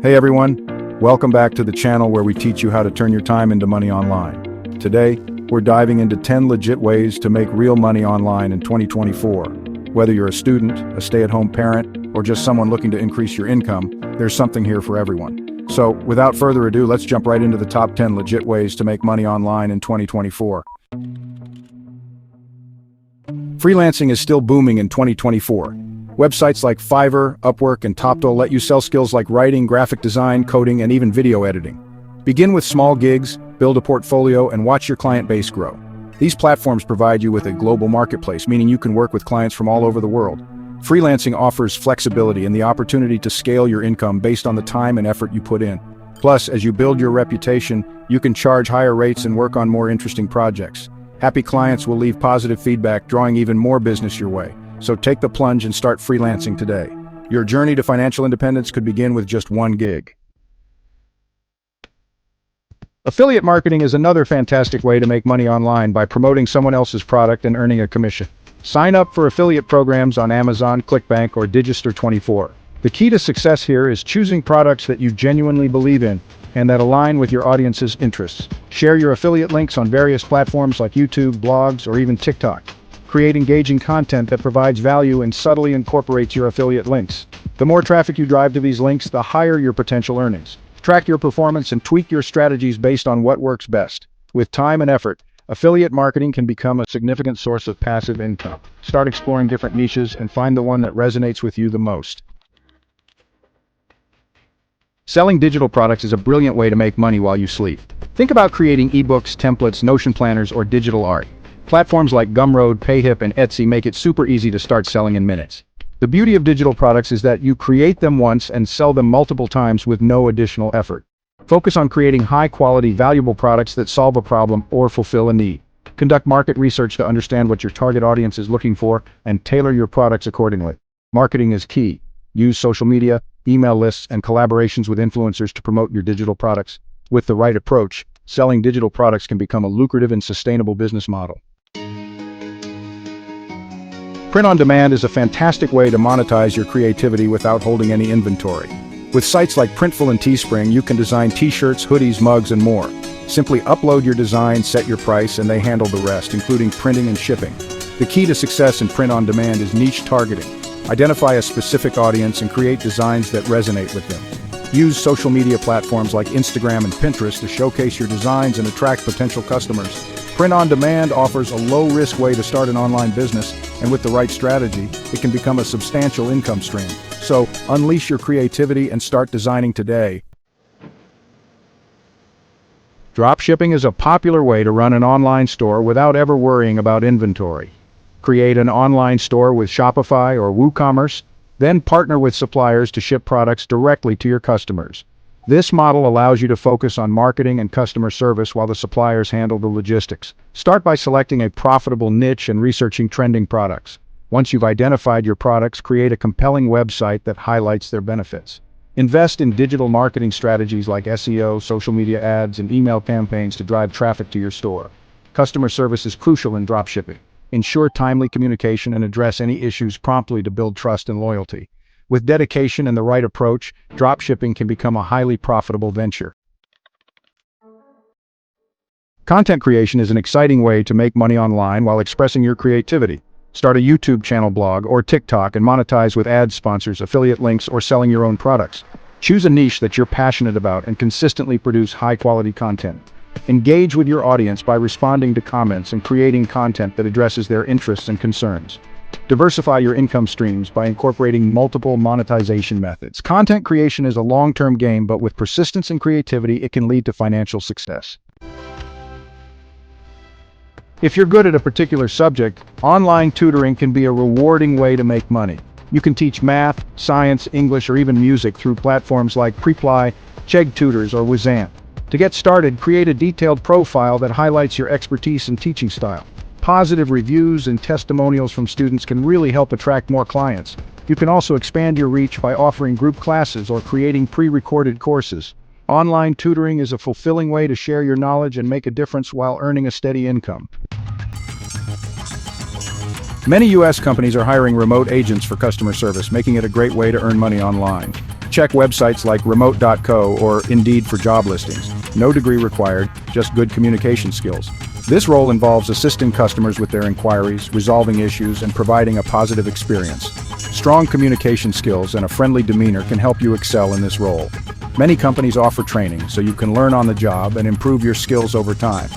Hey everyone, welcome back to the channel where we teach you how to turn your time into money online. Today, we're diving into 10 legit ways to make real money online in 2024. Whether you're a student, a stay-at-home parent, or just someone looking to increase your income, there's something here for everyone. So, without further ado, let's jump right into the top 10 legit ways to make money online in 2024. Freelancing is still booming in 2024. Websites like Fiverr, Upwork, and Toptal let you sell skills like writing, graphic design, coding, and even video editing. Begin with small gigs, build a portfolio, and watch your client base grow. These platforms provide you with a global marketplace, meaning you can work with clients from all over the world. Freelancing offers flexibility and the opportunity to scale your income based on the time and effort you put in. Plus, as you build your reputation, you can charge higher rates and work on more interesting projects. Happy clients will leave positive feedback, drawing even more business your way. So take the plunge and start freelancing today. Your journey to financial independence could begin with just one gig. Affiliate marketing is another fantastic way to make money online by promoting someone else's product and earning a commission. Sign up for affiliate programs on Amazon, ClickBank, or Digistr24. The key to success here is choosing products that you genuinely believe in and that align with your audience's interests. Share your affiliate links on various platforms like YouTube, blogs, or even TikTok. Create engaging content that provides value and subtly incorporates your affiliate links. The more traffic you drive to these links, the higher your potential earnings. Track your performance and tweak your strategies based on what works best. With time and effort, affiliate marketing can become a significant source of passive income. Start exploring different niches and find the one that resonates with you the most. Selling digital products is a brilliant way to make money while you sleep. Think about creating ebooks, templates, Notion planners, or digital art. Platforms like Gumroad, Payhip, and Etsy make it super easy to start selling in minutes. The beauty of digital products is that you create them once and sell them multiple times with no additional effort. Focus on creating high-quality, valuable products that solve a problem or fulfill a need. Conduct market research to understand what your target audience is looking for and tailor your products accordingly. Marketing is key. Use social media, email lists, and collaborations with influencers to promote your digital products. With the right approach, selling digital products can become a lucrative and sustainable business model. Print on demand is a fantastic way to monetize your creativity without holding any inventory. With sites like Printful and Teespring, you can design t-shirts, hoodies, mugs, and more. Simply upload your design, set your price, and they handle the rest, including printing and shipping. The key to success in print on demand is niche targeting. Identify a specific audience and create designs that resonate with them. Use social media platforms like Instagram and Pinterest to showcase your designs and attract potential customers. Print on demand offers a low-risk way to start an online business, and with the right strategy, it can become a substantial income stream. So, unleash your creativity and start designing today. Dropshipping is a popular way to run an online store without ever worrying about inventory. Create an online store with Shopify or WooCommerce, then partner with suppliers to ship products directly to your customers. This model allows you to focus on marketing and customer service while the suppliers handle the logistics. Start by selecting a profitable niche and researching trending products. Once you've identified your products, create a compelling website that highlights their benefits. Invest in digital marketing strategies like SEO, social media ads, and email campaigns to drive traffic to your store. Customer service is crucial in dropshipping. Ensure timely communication and address any issues promptly to build trust and loyalty. With dedication and the right approach, dropshipping can become a highly profitable venture. Content creation is an exciting way to make money online while expressing your creativity. Start a YouTube channel, blog, or TikTok and monetize with ad sponsors, affiliate links, or selling your own products. Choose a niche that you're passionate about and consistently produce high-quality content. Engage with your audience by responding to comments and creating content that addresses their interests and concerns. Diversify your income streams by incorporating multiple monetization methods. Content creation is a long-term game, but with persistence and creativity, it can lead to financial success. If you're good at a particular subject, online tutoring can be a rewarding way to make money. You can teach math, science, English, or even music through platforms like Preply, Chegg Tutors, or Wizant. To get started, create a detailed profile that highlights your expertise and teaching style. Positive reviews and testimonials from students can really help attract more clients. You can also expand your reach by offering group classes or creating pre-recorded courses. Online tutoring is a fulfilling way to share your knowledge and make a difference while earning a steady income. Many U.S. companies are hiring remote agents for customer service, making it a great way to earn money online. Check websites like remote.co or Indeed for job listings. No degree required, just good communication skills. This role involves assisting customers with their inquiries, resolving issues, and providing a positive experience. Strong communication skills and a friendly demeanor can help you excel in this role. Many companies offer training so you can learn on the job and improve your skills over time.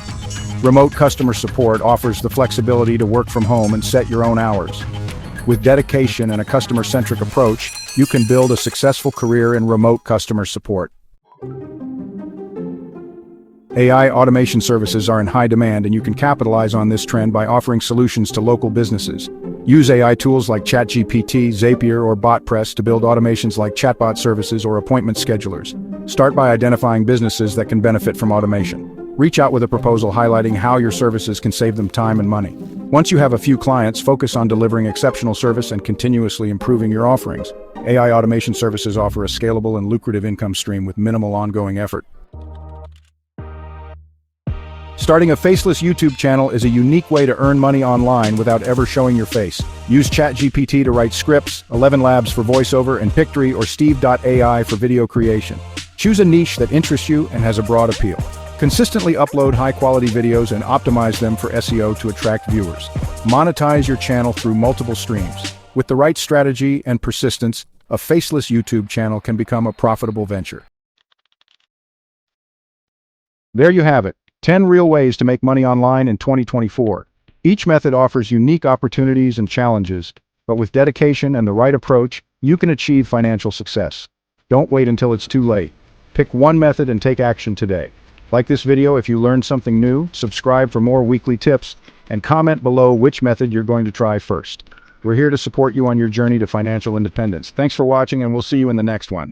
Remote customer support offers the flexibility to work from home and set your own hours. With dedication and a customer-centric approach, you can build a successful career in remote customer support. AI automation services are in high demand, and you can capitalize on this trend by offering solutions to local businesses. Use AI tools like ChatGPT, Zapier, or BotPress to build automations like chatbot services or appointment schedulers. Start by identifying businesses that can benefit from automation. Reach out with a proposal highlighting how your services can save them time and money. Once you have a few clients, focus on delivering exceptional service and continuously improving your offerings. AI automation services offer a scalable and lucrative income stream with minimal ongoing effort. Starting a Faceless YouTube channel is a unique way to earn money online without ever showing your face. Use ChatGPT to write scripts, 11 Labs for voiceover, and Pictory or Steve.ai for video creation. Choose a niche that interests you and has a broad appeal. Consistently upload high-quality videos and optimize them for SEO to attract viewers. Monetize your channel through multiple streams. With the right strategy and persistence, a Faceless YouTube channel can become a profitable venture. There you have it. 10 real ways to make money online in 2024. Each method offers unique opportunities and challenges, but with dedication and the right approach, you can achieve financial success. Don't wait until it's too late. Pick one method and take action today. Like this video if you learned something new, subscribe for more weekly tips, and comment below which method you're going to try first. We're here to support you on your journey to financial independence. Thanks for watching, and we'll see you in the next one.